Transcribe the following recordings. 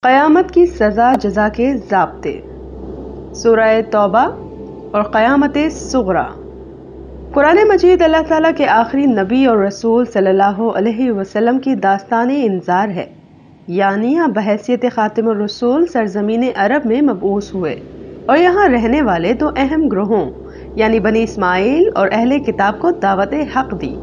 قیامت کی سزا جزا کے ضابطے، سورہ توبہ اور قیامت-e-Sughra۔ قرآن مجید اللہ تعالیٰ کے آخری نبی اور رسول صلی اللہ علیہ وسلم کی داستان انذار ہے، یعنی آپ بحیثیت خاتم الرسول سرزمین عرب میں مبعوث ہوئے اور یہاں رہنے والے دو اہم گروہوں یعنی بنی اسماعیل اور اہل کتاب کو دعوت حق دی۔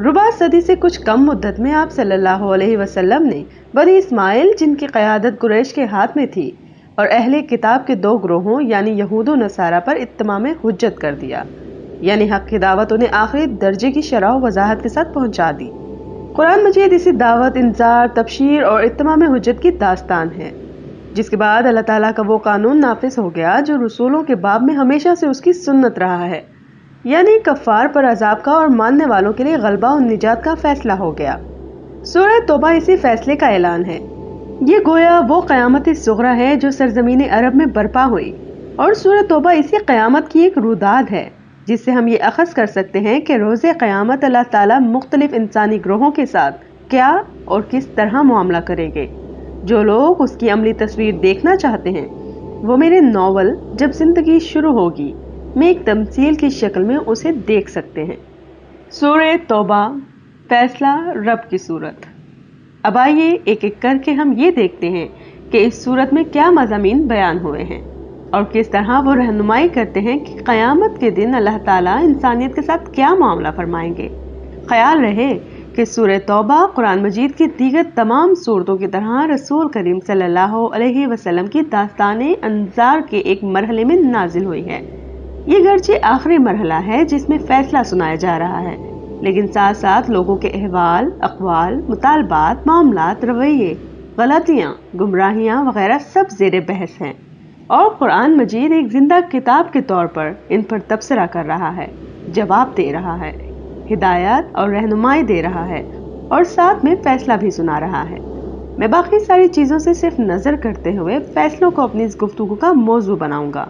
ربع صدی سے کچھ کم مدت میں آپ صلی اللہ علیہ وسلم نے بنی اسماعیل جن کی قیادت قریش کے ہاتھ میں تھی اور اہل کتاب کے دو گروہوں یعنی یہود و نصارہ پر اتمام حجت کر دیا، یعنی حق کی دعوت انہیں آخری درجے کی شرح و وضاحت کے ساتھ پہنچا دی۔ قرآن مجید اسی دعوت، انذار، تبشیر اور اتمام حجت کی داستان ہے، جس کے بعد اللہ تعالیٰ کا وہ قانون نافذ ہو گیا جو رسولوں کے باب میں ہمیشہ سے اس کی سنت رہا ہے، یعنی کفار پر عذاب کا اور ماننے والوں کے لیے غلبہ و نجات کا فیصلہ ہو گیا۔ سورہ توبہ اسی فیصلے کا اعلان ہے۔ یہ گویا وہ قیامت-e-Sughra ہے جو سرزمین عرب میں برپا ہوئی، اور سورہ توبہ اسی قیامت کی ایک روداد ہے جس سے ہم یہ اخذ کر سکتے ہیں کہ روز قیامت اللہ تعالیٰ مختلف انسانی گروہوں کے ساتھ کیا اور کس طرح معاملہ کریں گے۔ جو لوگ اس کی عملی تصویر دیکھنا چاہتے ہیں وہ میرے ناول جب زندگی شروع ہوگی میں ایک تمثیل کی شکل میں اسے دیکھ سکتے ہیں۔ سورہ توبہ، فیصلہ-رب کی صورت۔ اب آئیے ایک ایک کر کے ہم یہ دیکھتے ہیں کہ اس صورت میں کیا مضامین بیان ہوئے ہیں اور کس طرح وہ رہنمائی کرتے ہیں کہ قیامت کے دن اللہ تعالیٰ انسانیت کے ساتھ کیا معاملہ فرمائیں گے۔ خیال رہے کہ سورہ توبہ قرآن مجید کی دیگر تمام صورتوں کی طرح رسول کریم صلی اللہ علیہ وسلم کی داستان انذار کے ایک مرحلے میں نازل ہوئی ہے۔ یہ گرچہ آخری مرحلہ ہے جس میں فیصلہ سنایا جا رہا ہے، لیکن ساتھ ساتھ لوگوں کے احوال، اقوال، مطالبات، معاملات، رویے، غلطیاں، گمراہیاں وغیرہ سب زیر بحث ہیں، اور قرآن مجید ایک زندہ کتاب کے طور پر ان پر تبصرہ کر رہا ہے، جواب دے رہا ہے، ہدایت اور رہنمائی دے رہا ہے، اور ساتھ میں فیصلہ بھی سنا رہا ہے۔ میں باقی ساری چیزوں سے صرف نظر کرتے ہوئے فیصلوں کو اپنی اس گفتگو کا موضوع بناؤں گا۔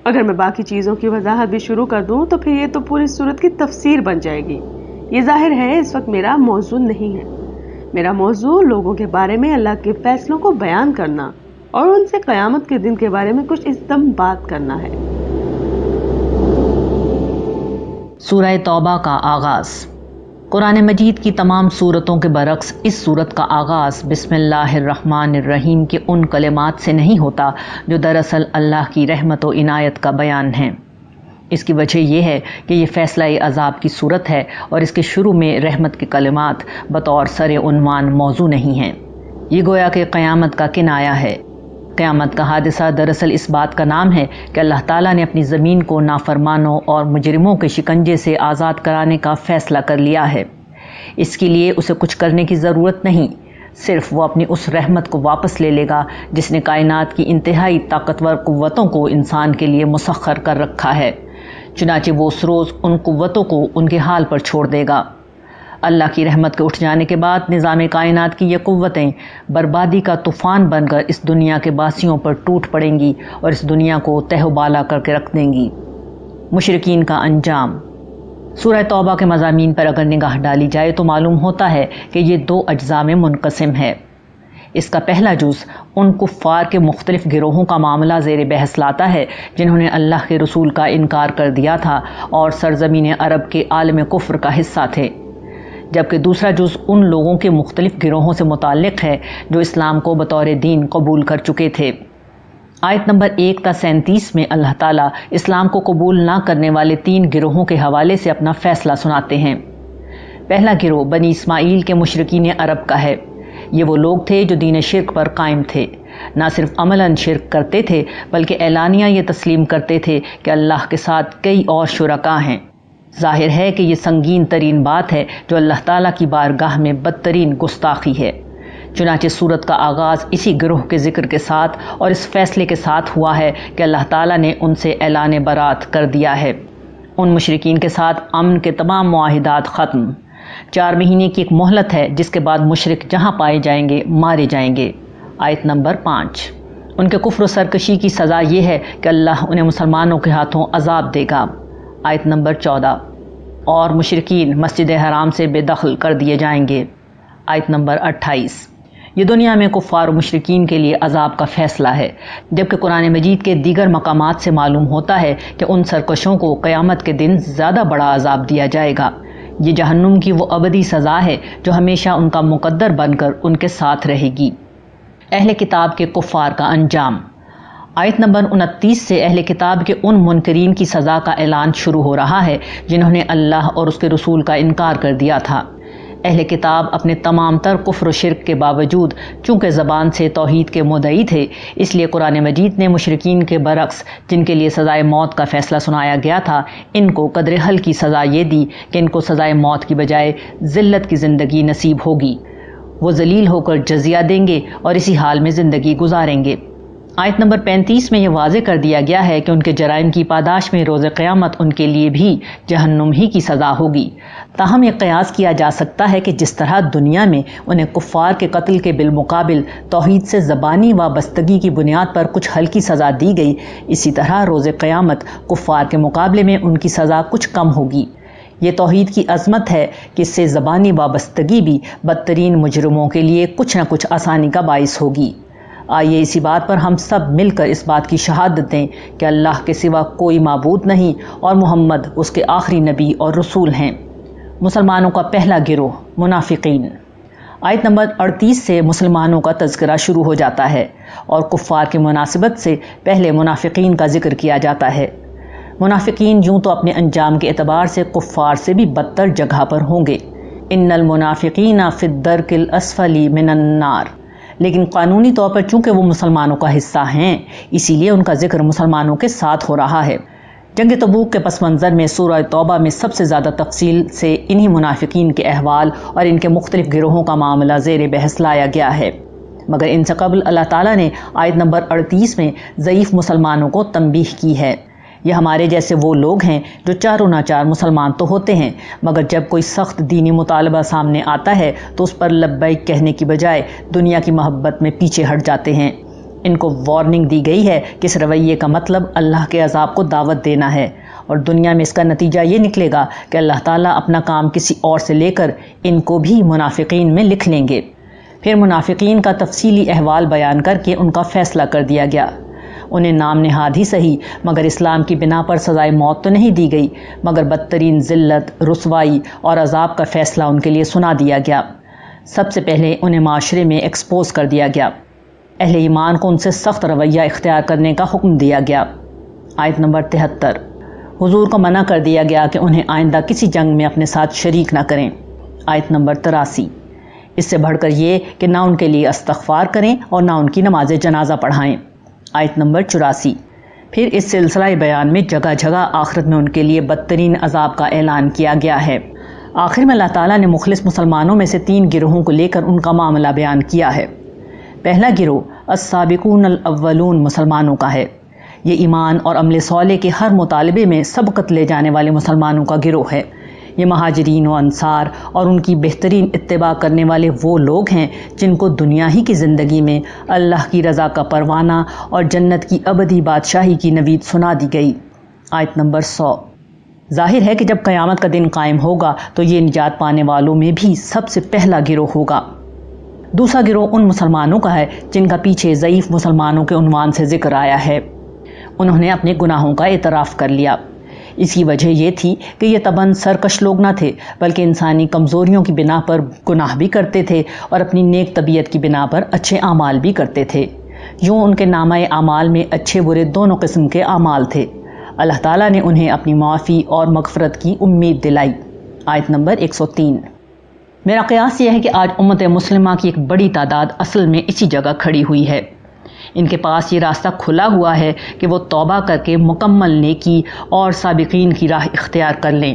اگر میں باقی چیزوں کی وضاحت بھی شروع کر دوں تو پھر یہ تو پوری صورت کی تفسیر بن جائے گی۔ یہ ظاہر ہے اس وقت میرا موضوع نہیں ہے۔ میرا موضوع لوگوں کے بارے میں اللہ کے فیصلوں کو بیان کرنا اور ان سے قیامت کے دن کے بارے میں کچھ ازدم بات کرنا ہے۔ سورہ توبہ کا آغاز۔ قرآن مجید کی تمام صورتوں کے برعکس اس صورت کا آغاز بسم اللہ الرحمن الرحیم کے ان کلمات سے نہیں ہوتا جو دراصل اللہ کی رحمت و عنایت کا بیان ہیں۔ اس کی وجہ یہ ہے کہ یہ فیصلہ عذاب کی صورت ہے اور اس کے شروع میں رحمت کے کلمات بطور سر عنوان موضوع نہیں ہیں۔ یہ گویا کہ قیامت کا کنایہ ہے۔ قیامت کا حادثہ دراصل اس بات کا نام ہے کہ اللہ تعالیٰ نے اپنی زمین کو نافرمانوں اور مجرموں کے شکنجے سے آزاد کرانے کا فیصلہ کر لیا ہے۔ اس کے لیے اسے کچھ کرنے کی ضرورت نہیں، صرف وہ اپنی اس رحمت کو واپس لے لے گا جس نے کائنات کی انتہائی طاقتور قوتوں کو انسان کے لیے مسخر کر رکھا ہے۔ چنانچہ وہ اس روز ان قوتوں کو ان کے حال پر چھوڑ دے گا۔ اللہ کی رحمت کے اٹھ جانے کے بعد نظام کائنات کی یہ قوتیں بربادی کا طوفان بن کر اس دنیا کے باسیوں پر ٹوٹ پڑیں گی اور اس دنیا کو تہ و بالا کر کے رکھ دیں گی۔ مشرکین کا انجام۔ سورہ توبہ کے مضامین پر اگر نگاہ ڈالی جائے تو معلوم ہوتا ہے کہ یہ دو اجزاء میں منقسم ہے۔ اس کا پہلا جز ان کفار کے مختلف گروہوں کا معاملہ زیر بحث لاتا ہے جنہوں نے اللہ کے رسول کا انکار کر دیا تھا اور سرزمین عرب کے عالم کفر کا حصہ تھے، جبکہ دوسرا جز ان لوگوں کے مختلف گروہوں سے متعلق ہے جو اسلام کو بطور دین قبول کر چکے تھے۔ آیت نمبر 1 تا 37 میں اللہ تعالیٰ اسلام کو قبول نہ کرنے والے 3 گروہوں کے حوالے سے اپنا فیصلہ سناتے ہیں۔ پہلا گروہ بنی اسماعیل کے مشرکین عرب کا ہے۔ یہ وہ لوگ تھے جو دین شرک پر قائم تھے، نہ صرف عملاً شرک کرتے تھے بلکہ اعلانیہ یہ تسلیم کرتے تھے کہ اللہ کے ساتھ کئی اور شرکاء ہیں۔ ظاہر ہے کہ یہ سنگین ترین بات ہے جو اللہ تعالیٰ کی بارگاہ میں بدترین گستاخی ہے۔ چنانچہ سورت کا آغاز اسی گروہ کے ذکر کے ساتھ اور اس فیصلے کے ساتھ ہوا ہے کہ اللہ تعالیٰ نے ان سے اعلان برات کر دیا ہے۔ ان مشرکین کے ساتھ امن کے تمام معاہدات ختم۔ 4 مہینے کی ایک مہلت ہے جس کے بعد مشرک جہاں پائے جائیں گے مارے جائیں گے۔ آیت نمبر 5۔ ان کے کفر و سرکشی کی سزا یہ ہے کہ اللہ انہیں مسلمانوں کے ہاتھوں عذاب دے گا۔ آیت نمبر 14۔ اور مشرکین مسجد حرام سے بے دخل کر دیے جائیں گے۔ آیت نمبر 28۔ یہ دنیا میں کفار و مشرکین کے لیے عذاب کا فیصلہ ہے، جبکہ قرآن مجید کے دیگر مقامات سے معلوم ہوتا ہے کہ ان سرکشوں کو قیامت کے دن زیادہ بڑا عذاب دیا جائے گا۔ یہ جہنم کی وہ ابدی سزا ہے جو ہمیشہ ان کا مقدر بن کر ان کے ساتھ رہے گی۔ اہل کتاب کے کفار کا انجام۔ آیت نمبر 29 سے اہل کتاب کے ان منکرین کی سزا کا اعلان شروع ہو رہا ہے جنہوں نے اللہ اور اس کے رسول کا انکار کر دیا تھا۔ اہل کتاب اپنے تمام تر کفر و شرک کے باوجود چونکہ زبان سے توحید کے مدعی تھے، اس لیے قرآن مجید نے مشرکین کے برعکس جن کے لیے سزائے موت کا فیصلہ سنایا گیا تھا، ان کو قدر حل کی سزا یہ دی کہ ان کو سزائے موت کی بجائے ذلت کی زندگی نصیب ہوگی۔ وہ ذلیل ہو کر جزیہ دیں گے اور اسی حال میں زندگی گزاریں گے۔ آیت نمبر 35 میں یہ واضح کر دیا گیا ہے کہ ان کے جرائم کی پاداش میں روز قیامت ان کے لیے بھی جہنم ہی کی سزا ہوگی۔ تاہم یہ قیاس کیا جا سکتا ہے کہ جس طرح دنیا میں انہیں کفار کے قتل کے بالمقابل توحید سے زبانی وابستگی کی بنیاد پر کچھ ہلکی سزا دی گئی، اسی طرح روز قیامت کفار کے مقابلے میں ان کی سزا کچھ کم ہوگی۔ یہ توحید کی عظمت ہے کہ اس سے زبانی وابستگی بھی بدترین مجرموں کے لیے کچھ نہ کچھ آسانی کا باعث ہوگی۔ آئیے اسی بات پر ہم سب مل کر اس بات کی شہادت دیں کہ اللہ کے سوا کوئی معبود نہیں اور محمد اس کے آخری نبی اور رسول ہیں۔ مسلمانوں کا پہلا گروہ منافقین۔ آیت نمبر 38 سے مسلمانوں کا تذکرہ شروع ہو جاتا ہے اور کفار کی مناسبت سے پہلے منافقین کا ذکر کیا جاتا ہے۔ منافقین یوں تو اپنے انجام کے اعتبار سے کفار سے بھی بدتر جگہ پر ہوں گے۔ ان المنافقین فی الدرک الاسفل من النار، لیکن قانونی طور پر چونکہ وہ مسلمانوں کا حصہ ہیں، اسی لیے ان کا ذکر مسلمانوں کے ساتھ ہو رہا ہے۔ جنگ تبوک کے پس منظر میں سورہ توبہ میں سب سے زیادہ تفصیل سے انہی منافقین کے احوال اور ان کے مختلف گروہوں کا معاملہ زیر بحث لایا گیا ہے، مگر ان سے قبل اللہ تعالیٰ نے آیت نمبر 38 میں ضعیف مسلمانوں کو تنبیہ کی ہے۔ یہ ہمارے جیسے وہ لوگ ہیں جو چاروں ناچار مسلمان تو ہوتے ہیں، مگر جب کوئی سخت دینی مطالبہ سامنے آتا ہے تو اس پر لبیک کہنے کی بجائے دنیا کی محبت میں پیچھے ہٹ جاتے ہیں۔ ان کو وارننگ دی گئی ہے کہ اس رویے کا مطلب اللہ کے عذاب کو دعوت دینا ہے، اور دنیا میں اس کا نتیجہ یہ نکلے گا کہ اللہ تعالیٰ اپنا کام کسی اور سے لے کر ان کو بھی منافقین میں لکھ لیں گے۔ پھر منافقین کا تفصیلی احوال بیان کر کے ان کا فیصلہ کر دیا گیا۔ انہیں نام نہاد ہی صحیح، مگر اسلام کی بنا پر سزائے موت تو نہیں دی گئی، مگر بدترین ذلت، رسوائی اور عذاب کا فیصلہ ان کے لیے سنا دیا گیا۔ سب سے پہلے انہیں معاشرے میں ایکسپوز کر دیا گیا۔ اہل ایمان کو ان سے سخت رویہ اختیار کرنے کا حکم دیا گیا۔ آیت نمبر 73، حضور کو منع کر دیا گیا کہ انہیں آئندہ کسی جنگ میں اپنے ساتھ شریک نہ کریں۔ آیت نمبر 83، اس سے بڑھ کر یہ کہ نہ ان کے لیے استغفار کریں اور نہ ان کی نماز جنازہ پڑھائیں۔ آیت نمبر 84، پھر اس سلسلہ بیان میں جگہ جگہ آخرت میں ان کے لیے بدترین عذاب کا اعلان کیا گیا ہے۔ آخر میں اللہ تعالیٰ نے مخلص مسلمانوں میں سے 3 گروہوں کو لے کر ان کا معاملہ بیان کیا ہے۔ پہلا گروہ السابقون الاولون مسلمانوں کا ہے۔ یہ ایمان اور عمل صالح کے ہر مطالبے میں سبقت لے جانے والے مسلمانوں کا گروہ ہے۔ یہ مہاجرین و انصار اور ان کی بہترین اتباع کرنے والے وہ لوگ ہیں جن کو دنیا ہی کی زندگی میں اللہ کی رضا کا پروانہ اور جنت کی ابدی بادشاہی کی نوید سنا دی گئی۔ آیت نمبر 100، ظاہر ہے کہ جب قیامت کا دن قائم ہوگا تو یہ نجات پانے والوں میں بھی سب سے پہلا گروہ ہوگا۔ دوسرا گروہ ان مسلمانوں کا ہے جن کا پیچھے ضعیف مسلمانوں کے عنوان سے ذکر آیا ہے۔ انہوں نے اپنے گناہوں کا اعتراف کر لیا۔ اس کی وجہ یہ تھی کہ یہ طبعاً سرکش لوگ نہ تھے، بلکہ انسانی کمزوریوں کی بنا پر گناہ بھی کرتے تھے اور اپنی نیک طبیعت کی بنا پر اچھے اعمال بھی کرتے تھے۔ یوں ان کے نامہ اعمال میں اچھے برے دونوں قسم کے اعمال تھے۔ اللہ تعالیٰ نے انہیں اپنی معافی اور مغفرت کی امید دلائی۔ آیت نمبر 103، میرا قیاس یہ ہے کہ آج امت مسلمہ کی ایک بڑی تعداد اصل میں اسی جگہ کھڑی ہوئی ہے۔ ان کے پاس یہ راستہ کھلا ہوا ہے کہ وہ توبہ کر کے مکمل نیکی اور سابقین کی راہ اختیار کر لیں۔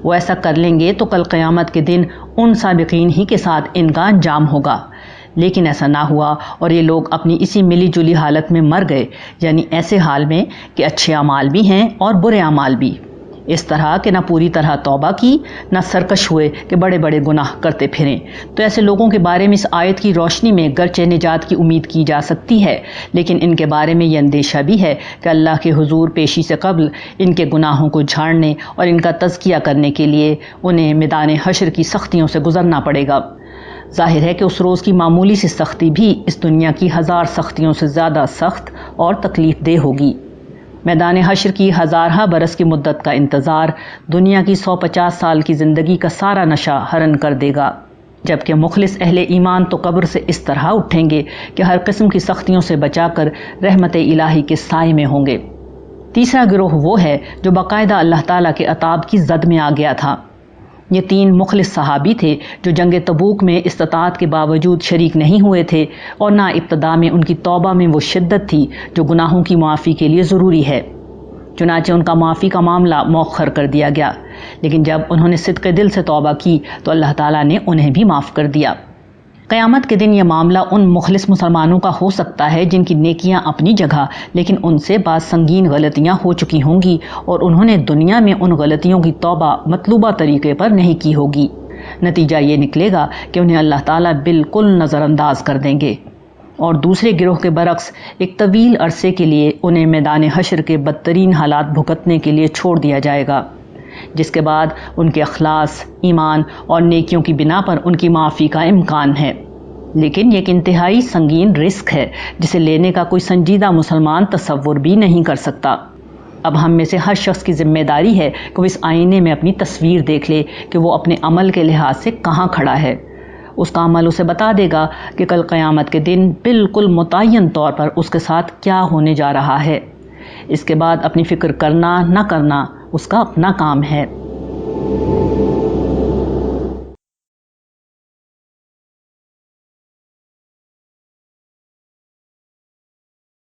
وہ ایسا کر لیں گے تو کل قیامت کے دن ان سابقین ہی کے ساتھ ان کا انجام ہوگا، لیکن ایسا نہ ہوا اور یہ لوگ اپنی اسی ملی جلی حالت میں مر گئے، یعنی ایسے حال میں کہ اچھے اعمال بھی ہیں اور برے اعمال بھی، اس طرح کہ نہ پوری طرح توبہ کی، نہ سرکش ہوئے کہ بڑے بڑے گناہ کرتے پھریں۔ تو ایسے لوگوں کے بارے میں اس آیت کی روشنی میں گرچہ نجات کی امید کی جا سکتی ہے، لیکن ان کے بارے میں یہ اندیشہ بھی ہے کہ اللہ کے حضور پیشی سے قبل ان کے گناہوں کو جھاڑنے اور ان کا تزکیہ کرنے کے لیے انہیں میدان حشر کی سختیوں سے گزرنا پڑے گا۔ ظاہر ہے کہ اس روز کی معمولی سی سختی بھی اس دنیا کی 1000 سختیوں سے زیادہ سخت اور تکلیف دہ ہوگی۔ میدان حشر کی 1000 برس کی مدت کا انتظار دنیا کی 150 سال کی زندگی کا سارا نشہ ہرن کر دے گا، جبکہ مخلص اہل ایمان تو قبر سے اس طرح اٹھیں گے کہ ہر قسم کی سختیوں سے بچا کر رحمت الہی کے سائے میں ہوں گے۔ تیسرا گروہ وہ ہے جو باقاعدہ اللہ تعالیٰ کے عتاب کی زد میں آ گیا تھا۔ یہ 3 مخلص صحابی تھے جو جنگ تبوک میں استطاعت کے باوجود شریک نہیں ہوئے تھے، اور نہ ابتدا میں ان کی توبہ میں وہ شدت تھی جو گناہوں کی معافی کے لیے ضروری ہے۔ چنانچہ ان کا معافی کا معاملہ مؤخر کر دیا گیا، لیکن جب انہوں نے صدق دل سے توبہ کی تو اللہ تعالیٰ نے انہیں بھی معاف کر دیا۔ قیامت کے دن یہ معاملہ ان مخلص مسلمانوں کا ہو سکتا ہے جن کی نیکیاں اپنی جگہ، لیکن ان سے بعض سنگین غلطیاں ہو چکی ہوں گی اور انہوں نے دنیا میں ان غلطیوں کی توبہ مطلوبہ طریقے پر نہیں کی ہوگی۔ نتیجہ یہ نکلے گا کہ انہیں اللہ تعالیٰ بالکل نظر انداز کر دیں گے، اور دوسرے گروہ کے برعکس ایک طویل عرصے کے لیے انہیں میدان حشر کے بدترین حالات بھگتنے کے لیے چھوڑ دیا جائے گا، جس کے بعد ان کے اخلاص، ایمان اور نیکیوں کی بنا پر ان کی معافی کا امکان ہے۔ لیکن یہ ایک انتہائی سنگین رسک ہے جسے لینے کا کوئی سنجیدہ مسلمان تصور بھی نہیں کر سکتا۔ اب ہم میں سے ہر شخص کی ذمہ داری ہے کہ وہ اس آئینے میں اپنی تصویر دیکھ لے کہ وہ اپنے عمل کے لحاظ سے کہاں کھڑا ہے۔ اس کا عمل اسے بتا دے گا کہ کل قیامت کے دن بالکل متعین طور پر اس کے ساتھ کیا ہونے جا رہا ہے۔ اس کے بعد اپنی فکر کرنا نہ کرنا اس کا اپنا کام ہے۔